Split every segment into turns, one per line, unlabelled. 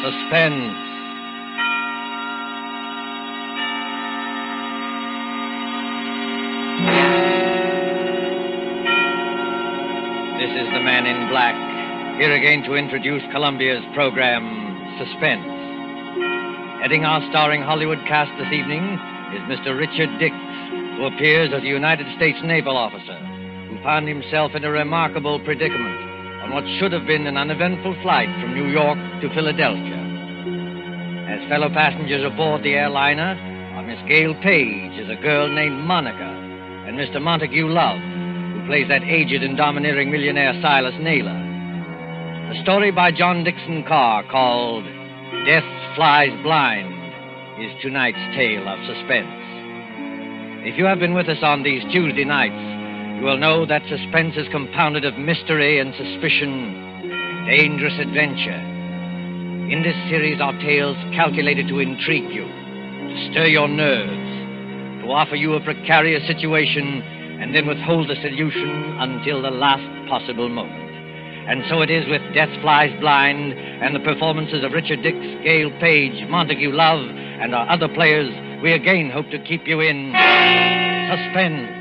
Suspense. This is the Man in Black, here again to introduce Columbia's program, Suspense. Heading our starring Hollywood cast this evening is Mr. Richard Dix, who appears as a United States naval officer who found himself in a remarkable predicament on what should have been an uneventful flight from New York to Philadelphia. As fellow passengers aboard the airliner are Miss Gail Page as a girl named Monica and Mr. Montague Love, who plays that aged and domineering millionaire Silas Naylor. A story by John Dixon Carr called Death Flies Blind is tonight's tale of suspense. If you have been with us on these Tuesday nights, you will know that suspense is compounded of mystery and suspicion, dangerous adventure. In this series are tales calculated to intrigue you, to stir your nerves, to offer you a precarious situation and then withhold the solution until the last possible moment. And so it is with Death Flies Blind and the performances of Richard Dix, Gail Page, Montague Love, and our other players, we again hope to keep you in suspense.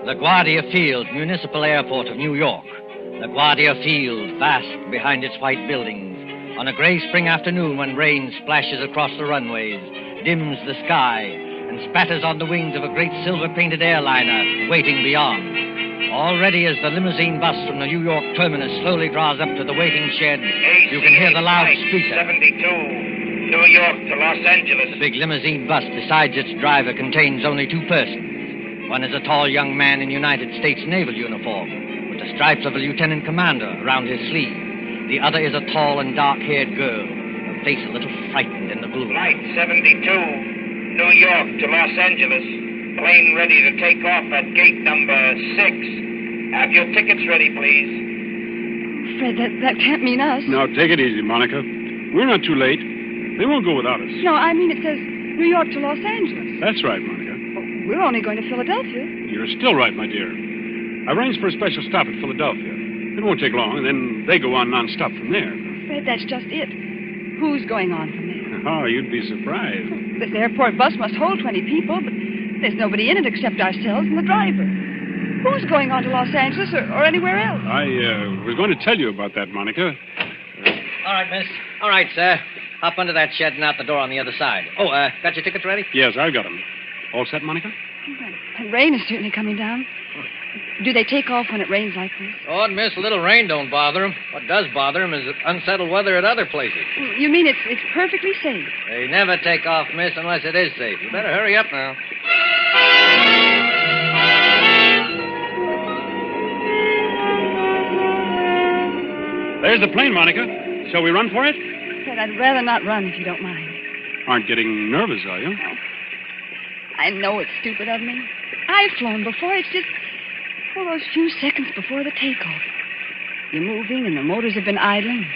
LaGuardia Field, Municipal Airport of New York. LaGuardia Field, vast behind its white buildings. On a gray spring afternoon when rain splashes across the runways, dims the sky, and spatters on the wings of a great silver-painted airliner waiting beyond. Already as the limousine bus from the New York terminus slowly draws up to the waiting shed, you can hear the loudspeaker.
72, New York to Los Angeles.
The big limousine bus, besides its driver, contains only two persons. One is a tall young man in United States naval uniform, with the stripes of a lieutenant commander around his sleeve. The other is a tall and dark-haired girl, her face a little frightened in the gloom.
Flight 72, New York to Los Angeles. Plane ready to take off at gate number 6. Have your tickets ready, please.
Fred, that can't mean us.
Now, take it easy, Monica. We're not too late. They won't go without us.
No, I mean it says New York to Los Angeles.
That's right, Monica.
We're only going to Philadelphia.
You're still right, my dear. I arranged for a special stop at Philadelphia. It won't take long, and then they go on non-stop from there.
Fred, that's just it. Who's going on from there?
Oh, you'd be surprised.
This airport bus must hold 20 people, but there's nobody in it except ourselves and the driver. Who's going on to Los Angeles or anywhere else?
I was going to tell you about that, Monica.
All right, miss. All right, sir. Hop under that shed and out the door on the other side. Oh, got your tickets ready?
Yes, I've got them. All set, Monica?
The rain is certainly coming down. Do they take off when it rains like this?
Oh, miss, a little rain don't bother them. What does bother them is unsettled weather at other places.
You mean it's perfectly safe?
They never take off, miss, unless it is safe. You better hurry up now.
There's the plane, Monica. Shall we run for it?
Fred, I'd rather not run if you don't mind.
Aren't getting nervous, are you?
No. I know it's stupid of me. I've flown before. It's just those few seconds before the takeoff. You're moving and the motors have been idling.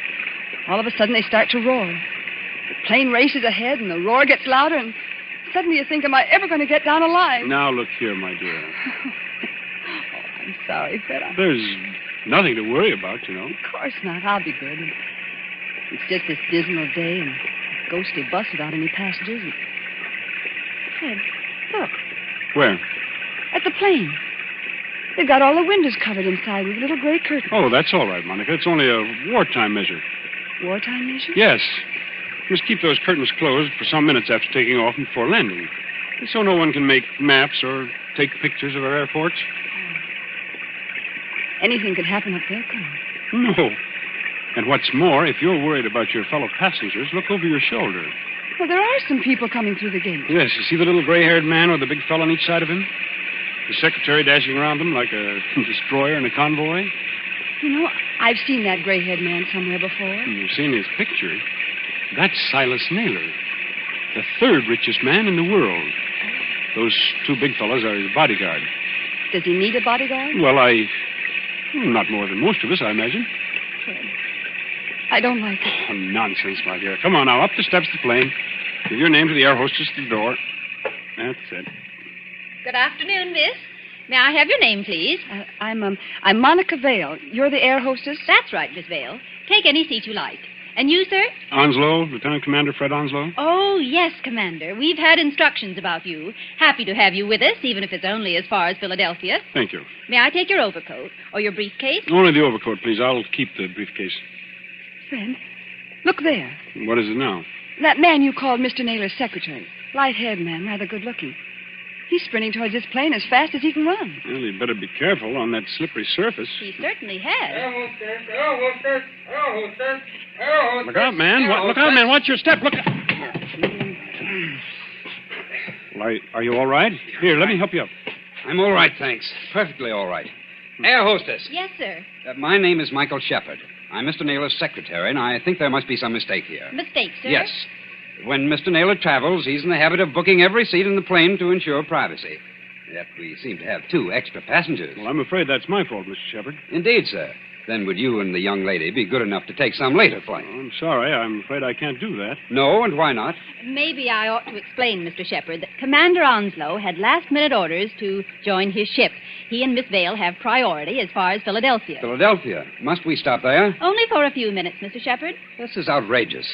All of a sudden they start to roar. The plane races ahead and the roar gets louder and suddenly you think, am I ever going to get down alive?
Now, look here, my dear.
Oh, I'm sorry, Fred.
There's nothing to worry about, you know.
Of course not. I'll be good. It's just this dismal day and a ghostly bus without any passengers. And... Fred, look.
Where?
At the plane. They've got all the windows covered inside with little gray curtains.
Oh, that's all right, Monica. It's only a wartime measure.
Wartime measure?
Yes. Must keep those curtains closed for some minutes after taking off and before landing. So no one can make maps or take pictures of our airports.
Anything could happen up there, couldn't it?
No. And what's more, if you're worried about your fellow passengers, look over your shoulder.
Well, there are some people coming through the gate.
Yes, you see the little gray-haired man with the big fellow on each side of him? The secretary dashing around them like a destroyer in a convoy?
You know, I've seen that gray-haired man somewhere before.
You've seen his picture. That's Silas Naylor, the third richest man in the world. Those two big fellows are his bodyguard.
Does he need a bodyguard?
Well, not more than most of us, I imagine.
Fred, I don't like it.
Oh, nonsense, my dear. Come on now, up the steps of the plane. Give your name to the air hostess at the door. That's it.
Good afternoon, miss. May I have your name, please?
I'm Monica Vale. You're the air hostess?
That's right, Miss Vale. Take any seat you like. And you, sir?
Onslow, Lieutenant Commander Fred Onslow.
Oh, yes, Commander. We've had instructions about you. Happy to have you with us, even if it's only as far as Philadelphia.
Thank you.
May I take your overcoat or your briefcase?
Only the overcoat, please. I'll keep the briefcase.
Fred, look there.
What is it now?
That man you called Mr. Naylor's secretary. Light-haired man, rather good-looking. He's sprinting towards this plane as fast as he can run.
Well, he'd better be careful on that slippery surface.
He certainly has.
Look out, man. Look out, man. Watch your step. Look out. Well, are you all right? Here, let me help you up.
I'm all right, thanks. Perfectly all right. Air hostess.
Yes, sir.
My name is Michael Shepard. I'm Mr. Naylor's secretary, and I think there must be some mistake here.
Mistake, sir?
Yes. When Mr. Naylor travels, he's in the habit of booking every seat in the plane to ensure privacy. Yet we seem to have 2 extra passengers.
Well, I'm afraid that's my fault, Mr. Shepard.
Indeed, sir. Then would you and the young lady be good enough to take some later flight?
Oh, I'm sorry. I'm afraid I can't do that.
No, and why not?
Maybe I ought to explain, Mr. Shepard, that Commander Onslow had last-minute orders to join his ship. He and Miss Vale have priority as far as Philadelphia.
Philadelphia. Must we stop there?
Only for a few minutes, Mr. Shepard.
This is outrageous.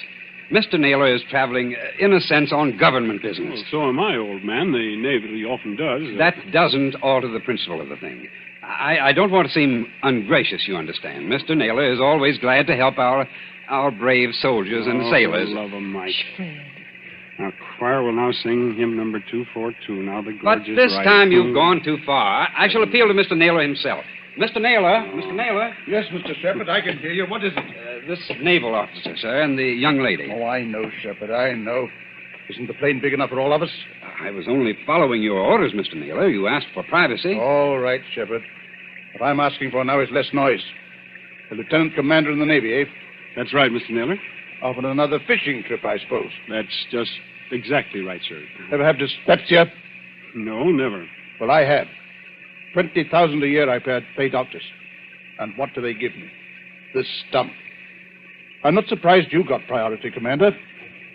Mr. Naylor is traveling, in a sense, on government business.
Well, so am I, old man. The Navy often does.
That doesn't alter the principle of the thing. I don't want to seem ungracious, you understand. Mr. Naylor is always glad to help our brave soldiers and sailors.
Love 'em, Mike. Now, choir will now sing hymn number 242. Now the
But
gorgeous
this
right
time you've
through.
gone too far. I shall appeal to Mr. Naylor himself. Mr. Naylor? Mr. Naylor?
Yes, Mr. Shepard, I can hear you. What is it?
This naval officer, sir, and the young lady.
Oh, I know, Shepard, I know. Isn't the plane big enough for all of us?
I was only following your orders, Mr. Naylor. You asked for privacy.
All right, Shepard. What I'm asking for now is less noise. The lieutenant commander in the Navy, eh?
That's right, Mr. Naylor.
Off on another fishing trip, I suppose.
That's just exactly right, sir.
Ever have dyspepsia?
No, never.
Well, I have. 20,000 a year I pay doctors. And what do they give me? This stump. I'm not surprised you got priority, Commander,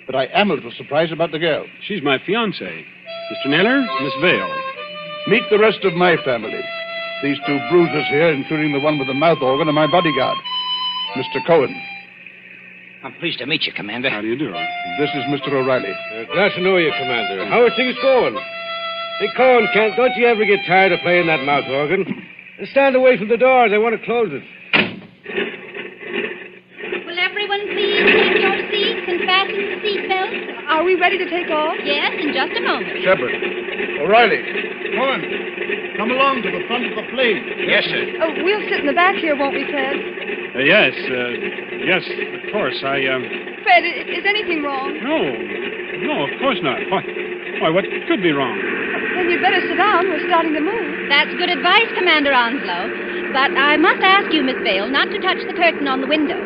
but I am a little surprised about the girl.
She's my fiancée. Mr. Naylor, Miss Vale.
Meet the rest of my family. These 2 bruisers here, including the one with the mouth organ, are my bodyguard, Mr. Cohen.
I'm pleased to meet you, Commander.
How do you do?
This is Mr. O'Reilly.
Glad to know you, Commander. How are things going? Hey, Cohen, don't you ever get tired of playing that mouth organ? Stand away from the doors. I want to close it.
Will everyone please take your seats and fasten the seatbelts?
Are we ready to take off?
Yes, in just a moment.
Shepard. O'Reilly. Cohen. Come along to the front of the plane.
Yes, sir.
Oh, we'll sit in the back here, won't we, Fred?
Yes, of course.
Fred, is anything wrong?
No, of course not. Why, what could be wrong?
Then you'd better sit down. We're starting to move.
That's good advice, Commander Onslow. But I must ask you, Miss Vale, not to touch the curtain on the window.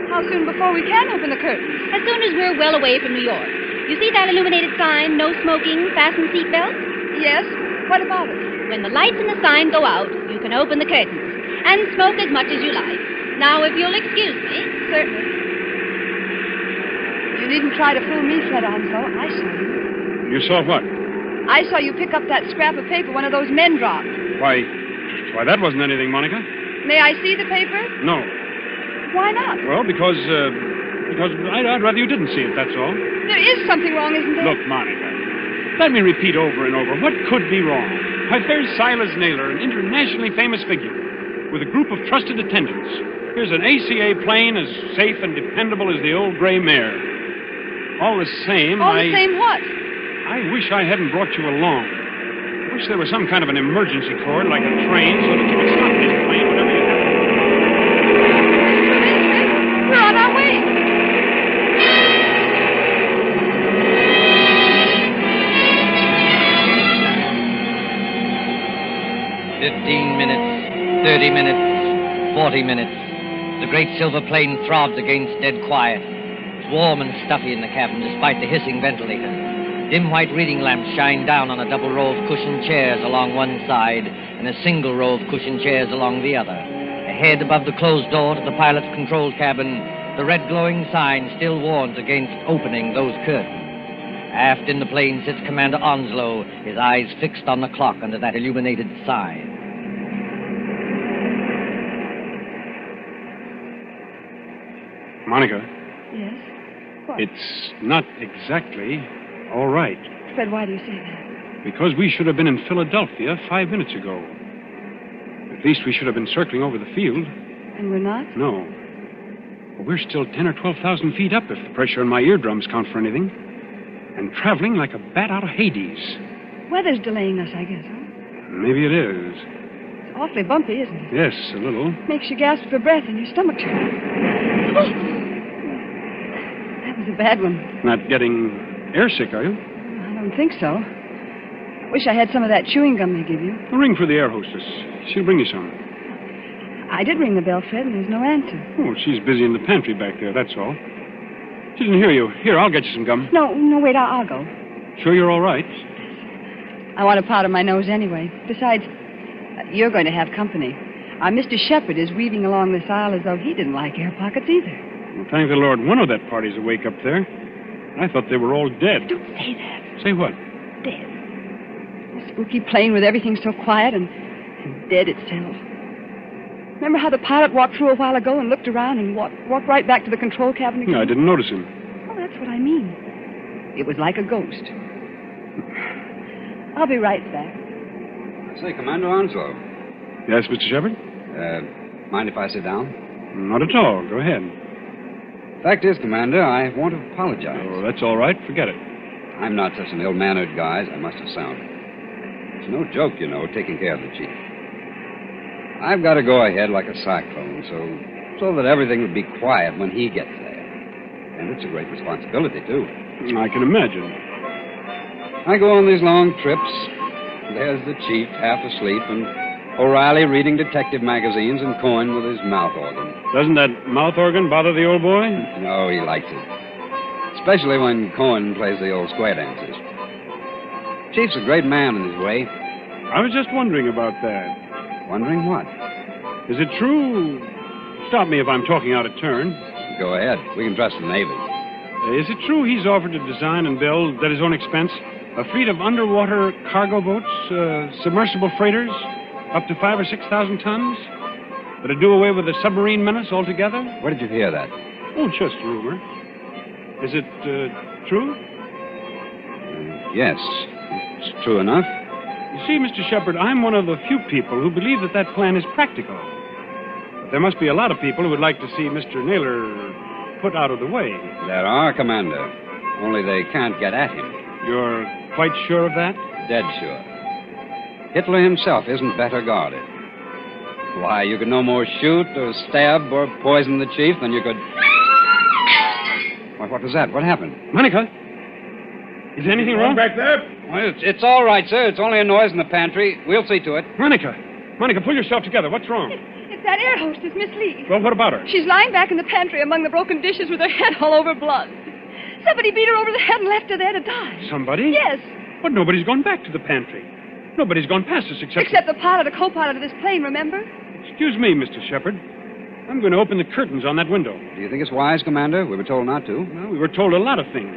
How soon before we can open the curtain?
As soon as we're well away from New York. You see that illuminated sign, no smoking, fasten seatbelts?
Yes. What about it?
When the lights in the sign go out, you can open the curtains and smoke as much as you like. Now, if you'll excuse me.
Certainly. You needn't try to fool me, Fred Onslow. I saw you.
You saw what?
I saw you pick up that scrap of paper one of those men dropped.
Why, that wasn't anything, Monica.
May I see the paper?
No.
Why not?
Well, because I'd rather you didn't see it, that's all.
There is something wrong, isn't there?
Look, Monica, let me repeat over and over. What could be wrong? Why, there's Silas Naylor, an internationally famous figure, with a group of trusted attendants. Here's an ACA plane as safe and dependable as the old gray mare. All the same,
same what?
I wish I hadn't brought you along. I wish there was some kind of an emergency cord, like a train, so that you could stop this plane whenever you had.
We're on our way.
minutes, 30 minutes, 40 minutes. The great silver plane throbs against dead quiet. It's warm and stuffy in the cabin, despite the hissing ventilators. Dim white reading lamps shine down on a double row of cushioned chairs along one side and a single row of cushioned chairs along the other. Ahead, above the closed door to the pilot's control cabin, the red glowing sign still warns against opening those curtains. Aft in the plane sits Commander Onslow, his eyes fixed on the clock under that illuminated sign.
Monica.
Yes? What?
It's not exactly all right.
Fred, why do you say that?
Because we should have been in Philadelphia 5 minutes ago. At least we should have been circling over the field.
And we're not?
No. But we're still 10 or 12,000 feet up if the pressure on my eardrums count for anything. And traveling like a bat out of Hades.
Weather's delaying us, I guess, huh?
Maybe it is.
It's awfully bumpy, isn't it?
Yes, a little.
Makes you gasp for breath and your stomach turns. Oh! That was a bad one.
Not getting airsick, are you?
I don't think so. I wish I had some of that chewing gum they give you.
Well, ring for the air hostess. She'll bring you some.
I did ring the bell, Fred, and there's no answer.
Oh, she's busy in the pantry back there, that's all. She didn't hear you. Here, I'll get you some gum.
No, wait, I'll go.
Sure you're all right?
I want a powder my nose anyway. Besides, you're going to have company. Our Mr. Shepherd is weaving along this aisle as though he didn't like air pockets either.
Well, thank the Lord, one of that party's awake up there. I thought they were all dead.
Don't say that.
Say what?
Dead. A spooky plane with everything so quiet and dead itself. Remember how the pilot walked through a while ago and looked around and walked right back to the control cabin again?
No, I didn't notice him.
Oh, that's what I mean. It was like a ghost. I'll be right back.
Say, Commander Onslow.
Yes, Mr. Shepherd?
Mind if I sit down?
Not at all. Go ahead.
Fact is, Commander, I want to apologize.
Oh, that's all right. Forget it.
I'm not such an ill-mannered guy as I must have sounded. It's no joke, you know, taking care of the chief. I've got to go ahead like a cyclone so that everything would be quiet when he gets there. And it's a great responsibility, too.
I can imagine.
I go on these long trips. There's the chief half asleep and O'Reilly reading detective magazines and Cohen with his mouth organ.
Doesn't that mouth organ bother the old boy?
No, he likes it. Especially when Cohen plays the old square dances. Chief's a great man in his way.
I was just wondering about that.
Wondering what?
Is it true? Stop me if I'm talking out of turn.
Go ahead. We can trust the Navy.
Is it true he's offered to design and build, at his own expense, a fleet of underwater cargo boats, submersible freighters, up to 5,000 or 6,000 tons? That'll do away with the submarine menace altogether?
Where did you hear that?
Oh, just rumor. Is it true?
Yes. It's true enough.
You see, Mr. Shepherd, I'm one of the few people who believe that plan is practical. But there must be a lot of people who would like to see Mr. Naylor put out of the way.
There are, Commander. Only they can't get at him.
You're quite sure of that?
Dead sure. Hitler himself isn't better guarded. Why, you could no more shoot or stab or poison the chief than you could... Why, what was that? What happened?
Monica? Is anything wrong?
Back there?
Well, it's all right, sir. It's only a noise in the pantry. We'll see to it.
Monica, pull yourself together. What's wrong?
It's that air hostess, Miss Lee.
Well, what about her?
She's lying back in the pantry among the broken dishes with her head all over blood. Somebody beat her over the head and left her there to die.
Somebody?
Yes.
But nobody's gone back to the pantry. Nobody's gone past us except
the pilot or co-pilot of this plane, remember?
Excuse me, Mr. Shepherd. I'm going to open the curtains on that window.
Do you think it's wise, Commander? We were told not to.
Well, we were told a lot of things.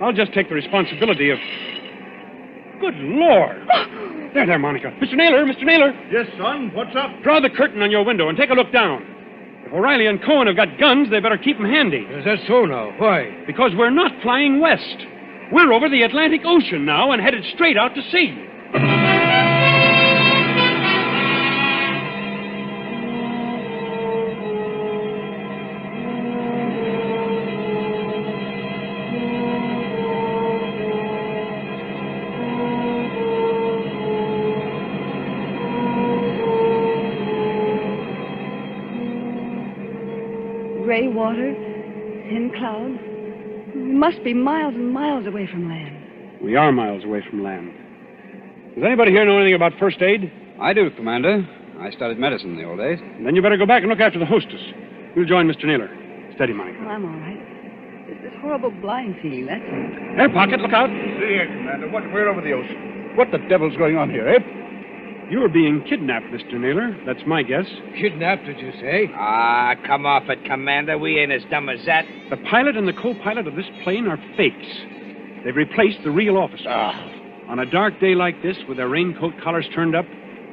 I'll just take the responsibility of... Good Lord! There, Monica. Mr. Naylor!
Yes, son. What's up?
Draw the curtain on your window and take a look down. If O'Reilly and Cohen have got guns, they better keep them handy.
Is that so now? Why?
Because we're not flying west. We're over the Atlantic Ocean now and headed straight out to sea.
Gray water, thin clouds. We must be miles and miles away from land.
We are miles away from land. Does anybody here know anything about first aid?
I do, Commander. I studied medicine in the old days.
Then you better go back and look after the hostess. You'll join Mr. Naylor. Steady, Monica.
Well, I'm all right. It's this horrible blind feeling, that's all.
Air pocket, look out.
See here, Commander. We're over the ocean. What the devil's going on here, eh?
You're being kidnapped, Mr. Naylor. That's my guess.
Kidnapped, did you say?
Ah, come off it, Commander. We ain't as dumb as that.
The pilot and the co-pilot of this plane are fakes. They've replaced the real officer.
Ah.
On a dark day like this, with their raincoat collars turned up,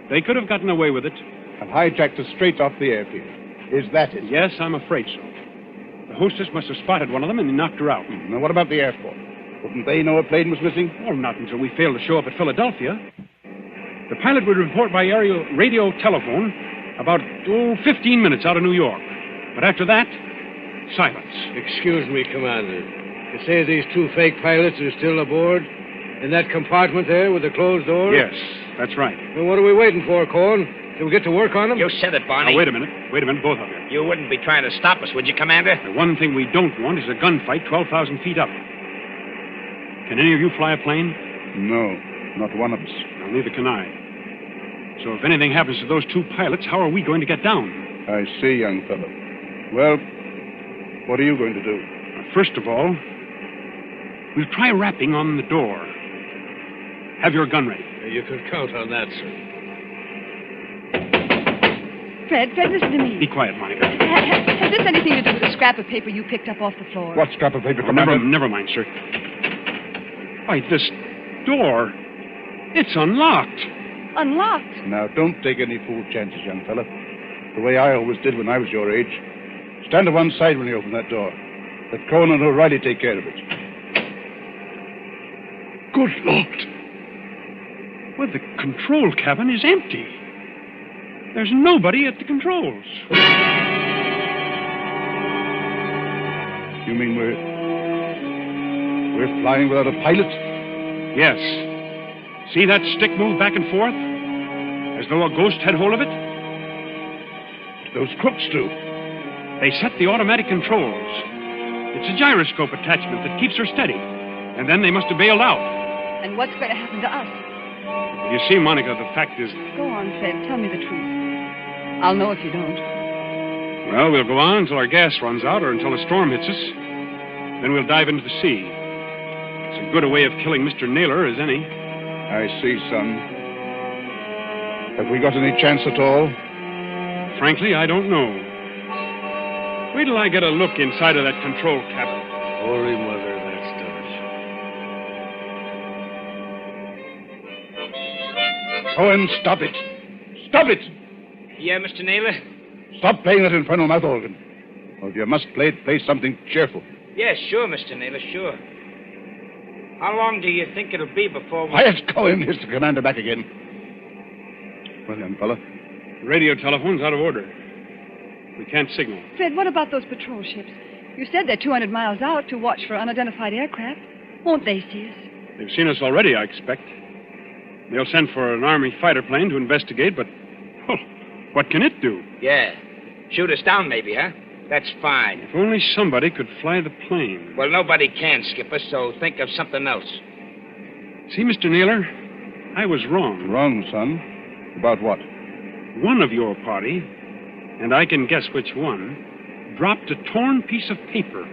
they could have gotten away with it.
And hijacked us straight off the airfield. Is that it?
Yes, I'm afraid so. The hostess must have spotted one of them and knocked her out.
Now, what about the airport? Wouldn't they know a plane was missing?
Well, not until we failed to show up at Philadelphia. The pilot would report by radio telephone about, 15 minutes out of New York. But after that, silence.
Excuse me, Commander. You say these two fake pilots are still aboard? In that compartment there with the closed door?
Yes, that's right.
Well, what are we waiting for, Cohen? Can we get to work on them?
You said it, Barney.
Now, wait a minute, both of you.
You wouldn't be trying to stop us, would you, Commander?
The one thing we don't want is a gunfight 12,000 feet up. Can any of you fly a plane?
No, not one of us.
Well, neither can I. So if anything happens to those two pilots, how are we going to get down?
I see, young fellow. Well, what are you going to do?
First of all, we'll try rapping on the door. Have your gun ready.
You can count on that, sir.
Fred, listen to me.
Be quiet, Monica.
Has this anything to do with the scrap of paper you picked up off the floor?
What scrap of paper,
Oh,
Commander?
never mind, sir. Why, this door, it's unlocked.
Unlocked?
Now, don't take any fool chances, young fella. The way I always did when I was your age. Stand to one side when you open that door. Let Cohen and O'Reilly take care of it.
Good Lord. Well, the control cabin is empty. There's nobody at the controls.
You mean we're flying without a pilot?
Yes. See that stick move back and forth? As though a ghost had hold of it?
Those crooks do.
They set the automatic controls. It's a gyroscope attachment that keeps her steady. And then they must have bailed out.
And what's going to happen to us?
You see, Monica, the fact is...
Go on, Fred. Tell me the truth. I'll know if you don't.
Well, we'll go on until our gas runs out or until a storm hits us. Then we'll dive into the sea. It's as good a way of killing Mr. Naylor as any.
I see, son. Have we got any chance at all?
Frankly, I don't know. Wait till I get a look inside of that control cabin.
Holy Mother, that's done.
Cohen, stop it. Stop it!
Yeah, Mr. Naylor?
Stop playing that infernal mouth organ. Or if you must play it, play something cheerful.
Yeah, sure, Mr. Naylor, sure. How long do you think it'll be before we...
Quiet, Cohen. Here's the commander back again. Well, young fella.
The radio telephone's out of order. We can't signal.
Fred, what about those patrol ships? You said they're 200 miles out to watch for unidentified aircraft. Won't they see us?
They've seen us already, I expect. They'll send for an Army fighter plane to investigate, but... Oh, what can it do?
Yeah. Shoot us down, maybe, huh? That's fine.
If only somebody could fly the plane.
Well, nobody can, Skipper, so think of something else.
See, Mr. Naylor, I was wrong.
Wrong, son. About what?
One of your party, and I can guess which one, dropped a torn piece of paper.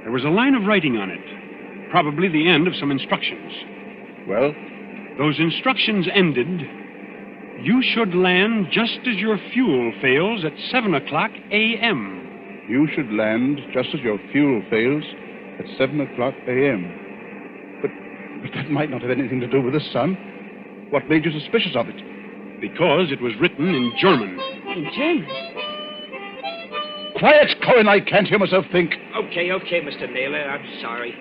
There was a line of writing on it, probably the end of some instructions.
Well?
Those instructions ended, you should land just as your fuel fails at 7 o'clock a.m.
You should land just as your fuel fails at 7 o'clock a.m. But that might not have anything to do with this, son. What made you suspicious of it?
Because it was written in German.
In German?
Quiet, Cohen. I can't hear myself think.
Okay, Mr. Naylor. I'm sorry.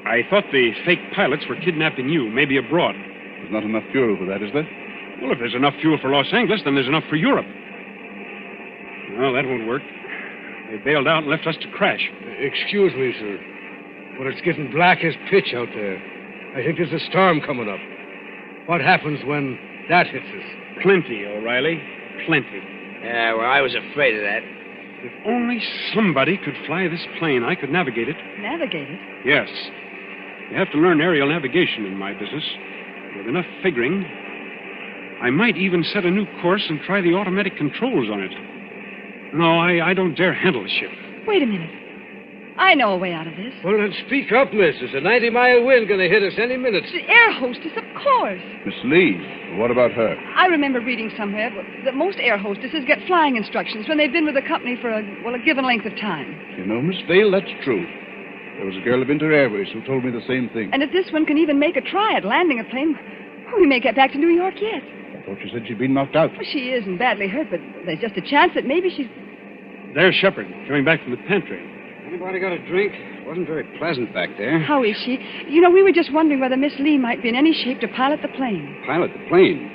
I thought the fake pilots were kidnapping you, maybe abroad.
There's not enough fuel for that, is there?
Well, if there's enough fuel for Los Angeles, then there's enough for Europe. Well, that won't work. They bailed out and left us to crash.
Excuse me, sir, but it's getting black as pitch out there. I think there's a storm coming up. What happens when that hits us?
Plenty, O'Reilly. Plenty.
Yeah, well, I was afraid of that.
If only somebody could fly this plane, I could navigate it.
Navigate it?
Yes. You have to learn aerial navigation in my business. With enough figuring, I might even set a new course and try the automatic controls on it. No, I don't dare handle the ship.
Wait a minute. I know a way out of this.
Well, then speak up, miss. There's a 90-mile wind going to hit us any minute.
The air hostess, of course.
Miss Lee, what about her?
I remember reading somewhere that most air hostesses get flying instructions when they've been with a company for a given length of time.
You know, Miss Vale, that's true. There was a girl of Inter Airways who told me the same thing.
And if this one can even make a try at landing a plane, we may get back to New York yet.
I thought you said she'd been knocked out.
Well, she isn't badly hurt, but there's just a chance that maybe she's...
There's Shepard, coming back from the pantry.
Anybody got a drink? It wasn't very pleasant back there.
How is she? You know, we were just wondering whether Miss Lee might be in any shape to pilot the plane.
Pilot the plane?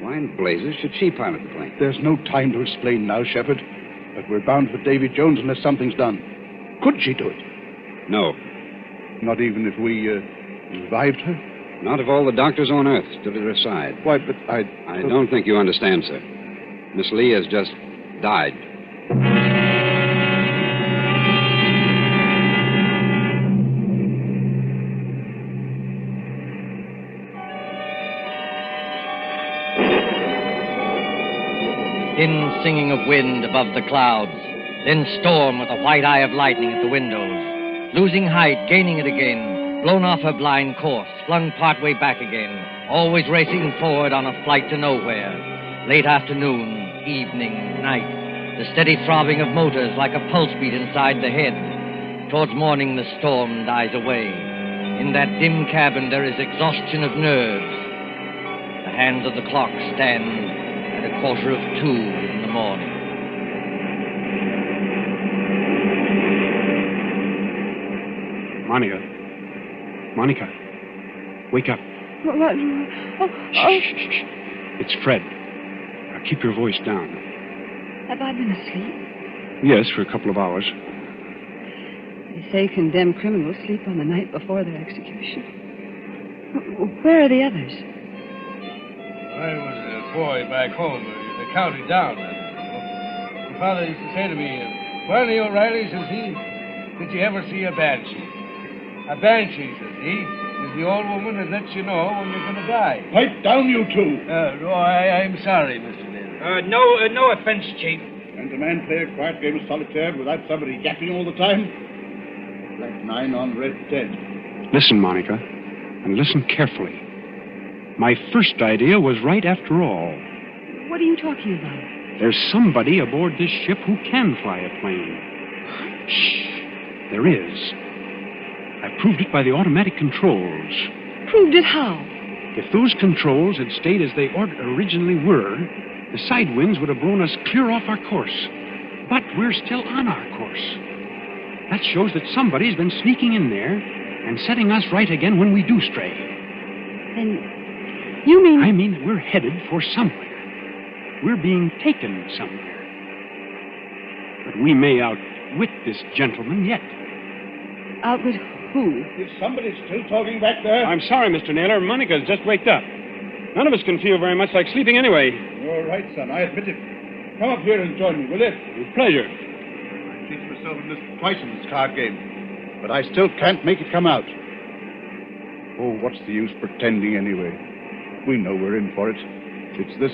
Why in blazes should she pilot the plane?
There's no time to explain now, Shepard. But we're bound for Davy Jones unless something's done. Could she do it?
No.
Not even if we revived her?
Not if all the doctors on Earth stood at her side.
Why, but
I don't think you understand, sir. Miss Lee has just died.
Thin singing of wind above the clouds, then storm with a white eye of lightning at the windows. Losing height, gaining it again, blown off her blind course, flung partway back again, always racing forward on a flight to nowhere. Late afternoon, evening, night, the steady throbbing of motors like a pulse beat inside the head. Towards morning, the storm dies away. In that dim cabin, there is exhaustion of nerves. The hands of the clock stand at 1:45 in the morning.
Monica, wake up.
What? Oh.
Shh. It's Fred. Now keep your voice down.
Have I been asleep?
Yes, for a couple of hours.
They say condemned criminals sleep on the night before their execution. Where are the others?
I was a boy back home in the county down there. My father used to say to me, "Barney O'Reilly," says he, "did you ever see a banshee? A banshee," says he, "is the old woman that lets you know when you're going to die."
Pipe down, you two.
I'm sorry, Mr. Naylor.
No offense, Chief.
Can a man play a quiet game of solitaire without somebody yapping all the time? Black 9 on red 10.
Listen, Monica, and listen carefully. My first idea was right after all.
What are you talking about?
There's somebody aboard this ship who can fly a plane. Shh. There is. I proved it by the automatic controls.
Proved it how?
If those controls had stayed as they originally were, the side winds would have blown us clear off our course. But we're still on our course. That shows that somebody's been sneaking in there and setting us right again when we do stray.
Then you mean...
I mean that we're headed for somewhere. We're being taken somewhere. But we may outwit this gentleman yet.
Outwit who?
Is somebody still talking back there?
I'm sorry, Mr. Naylor. Monica's just waked up. None of us can feel very much like sleeping anyway.
You're right, son. I admit it. Come up here and join me, will you?
With pleasure.
I've beaten myself in this twice in this card game, but I still can't make it come out. Oh, what's the use pretending anyway? We know we're in for it. It's this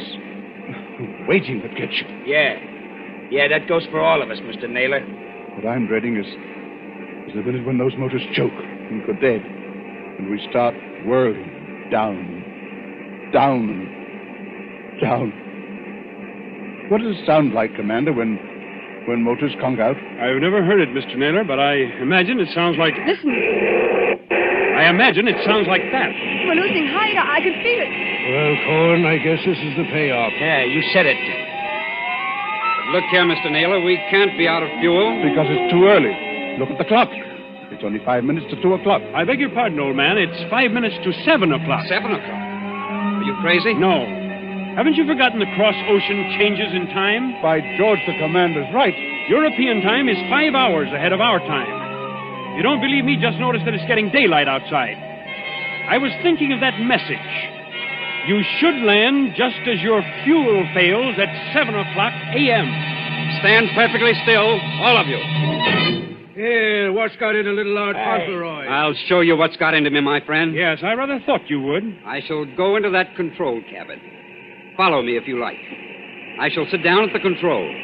waiting that gets you.
Yeah, that goes for all of us, Mr. Naylor.
What I'm dreading is the minute when those motors choke and go dead, and we start whirling down. What does it sound like, Commander, when motors conk out?
I've never heard it, Mr. Naylor, but I imagine it sounds like...
Listen.
I imagine it sounds like that.
We're losing height. I can feel it.
Well, Cohen, I guess this is the payoff.
Yeah, you said it.
Look here, Mr. Naylor, we can't be out of fuel.
Because it's too early. Look at the clock. It's only 5 minutes to 2 o'clock.
I beg your pardon, old man. It's 5 minutes to 7 o'clock.
7 o'clock? Are you crazy?
No. Haven't you forgotten the cross-ocean changes in time?
By George, the commander's right.
European time is 5 hours ahead of our time. If you don't believe me, just notice that it's getting daylight outside. I was thinking of that message. You should land just as your fuel fails at 7 o'clock a.m.
Stand perfectly still, all of you.
Here, what's got into little Lord Fauntleroy?
I'll show you what's got into me, my friend.
Yes, I rather thought you would.
I shall go into that control cabin. Follow me if you like. I shall sit down at the controls,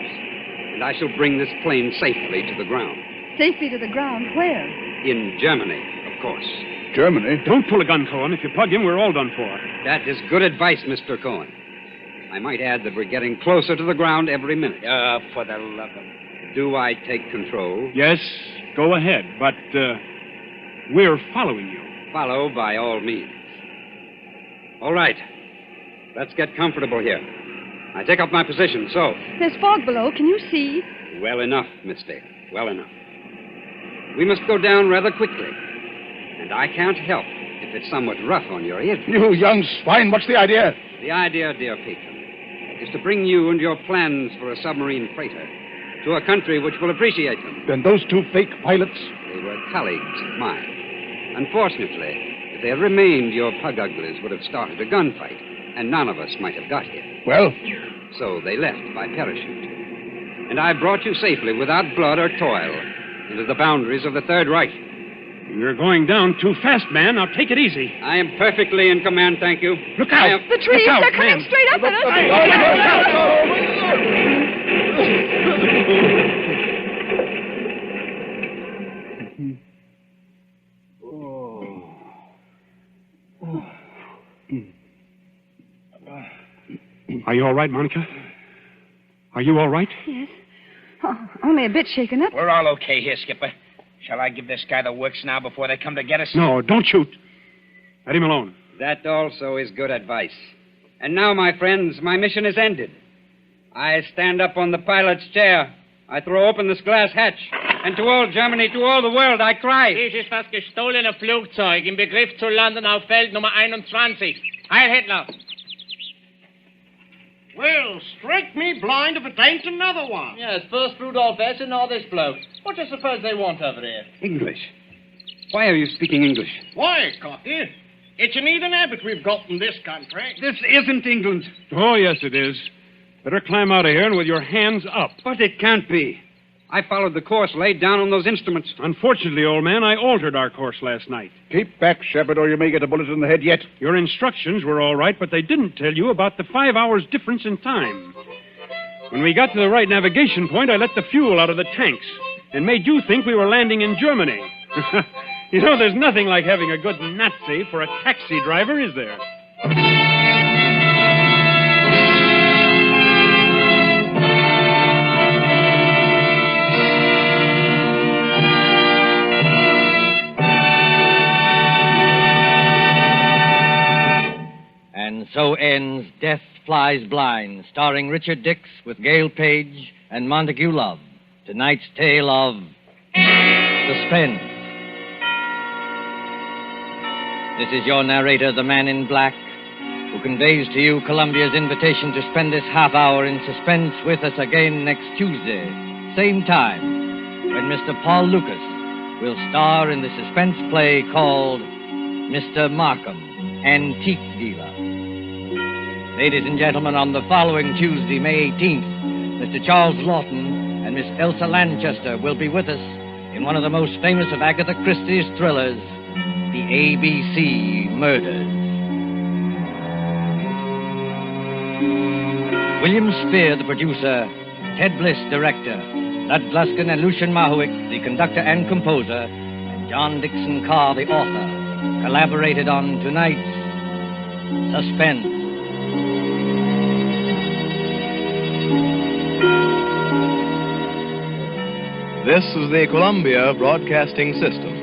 and I shall bring this plane safely to the ground.
Safely to the ground? Where?
In Germany, of course.
Germany?
Don't pull a gun, Cohen. If you plug him, we're all done for.
That is good advice, Mr. Cohen. I might add that we're getting closer to the ground every minute.
For the love of...
Do I take control?
Yes, go ahead. But We're following you.
Follow by all means. All right. Let's get comfortable here. I take up my position, so.
There's fog below. Can you see?
Well enough, Miss Dale. Well enough. We must go down rather quickly. And I can't help if it's somewhat rough on your ears.
You young swine, what's the idea?
The idea, dear patron, is to bring you and your plans for a submarine freighter to a country which will appreciate them.
Then those two fake pilots?
They were colleagues of mine. Unfortunately, if they had remained, your pug uglies would have started a gunfight, and none of us might have got here.
Well?
So they left by parachute. And I brought you safely, without blood or toil, into the boundaries of the Third Reich.
You're going down too fast, man. Now take it easy.
I am perfectly in command, thank you.
Look out!
The trees,
Look out,
they're coming
man.
straight up at us.
Are you all right, Monica? Are you all right?
Yes. Oh, only a bit shaken up.
We're all okay here, Skipper. Shall I give this guy the works now before they come to get us?
No, don't shoot. Let him alone.
That also is good advice. And now, my friends, my mission is ended. I stand up on the pilot's chair. I throw open this glass hatch. And to all Germany, to all the world, I cry.
Dies ist das gestohlene Flugzeug im Begriff zu landen auf Feld Nummer 21. Heil Hitler!
Well, strike me blind if it ain't another one.
Yes, first Rudolph S. and now this bloke. What do you suppose they want over here?
English. Why are you speaking English?
Why, Cocky? It's an heathen habit we've got in this country.
This isn't England.
Oh, yes, it is. Better climb out of here and with your hands up.
But it can't be. I followed the course laid down on those instruments.
Unfortunately, old man, I altered our course last night.
Keep back, Shepard, or you may get a bullet in the head yet.
Your instructions were all right, but they didn't tell you about the 5 hours difference in time. When we got to the right navigation point, I let the fuel out of the tanks and made you think we were landing in Germany. You know, there's nothing like having a good Nazi for a taxi driver, is there?
And so ends Death Flies Blind, starring Richard Dix with Gail Page and Montague Love. Tonight's tale of Suspense. This is your narrator, the Man in Black, who conveys to you Columbia's invitation to spend this half hour in suspense with us again next Tuesday, same time, when Mr. Paul Lucas will star in the suspense play called Mr. Markham, Antique Dealer. Ladies and gentlemen, on the following Tuesday, May 18th, Mr. Charles Lawton and Miss Elsa Lanchester will be with us in one of the most famous of Agatha Christie's thrillers, The ABC Murders. William Spear, the producer, Ted Bliss, director, Lud Gluskin and Lucian Mahowick, the conductor and composer, and John Dixon Carr, the author, collaborated on tonight's Suspense.
This is the Columbia Broadcasting System.